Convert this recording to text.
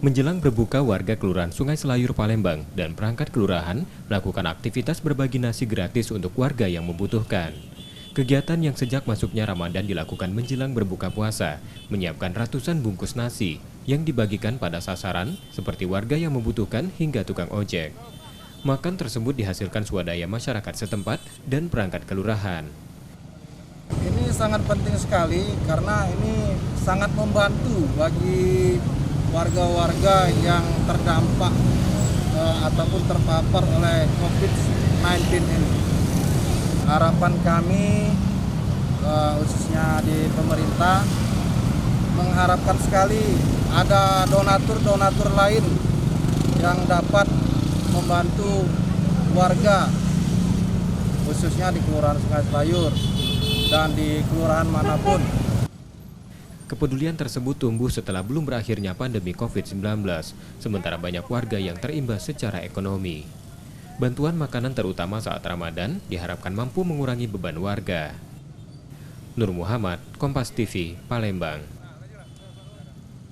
Menjelang berbuka, warga Kelurahan Sungai Selayur, Palembang dan perangkat kelurahan melakukan aktivitas berbagi nasi gratis untuk warga yang membutuhkan. Kegiatan yang sejak masuknya Ramadan dilakukan menjelang berbuka puasa, menyiapkan ratusan bungkus nasi yang dibagikan pada sasaran seperti warga yang membutuhkan hingga tukang ojek. Makan tersebut dihasilkan swadaya masyarakat setempat dan perangkat kelurahan. Ini sangat penting sekali karena ini sangat membantu bagi warga-warga yang terdampak ataupun terpapar oleh COVID-19 ini. Harapan kami khususnya di pemerintah mengharapkan sekali ada donatur-donatur lain yang dapat membantu warga khususnya di Kelurahan Sungai Selayur dan di kelurahan manapun. Kepedulian tersebut tumbuh setelah belum berakhirnya pandemi COVID-19, sementara banyak warga yang terimbas secara ekonomi. Bantuan makanan terutama saat Ramadan diharapkan mampu mengurangi beban warga. Nur Muhammad, Kompas TV, Palembang.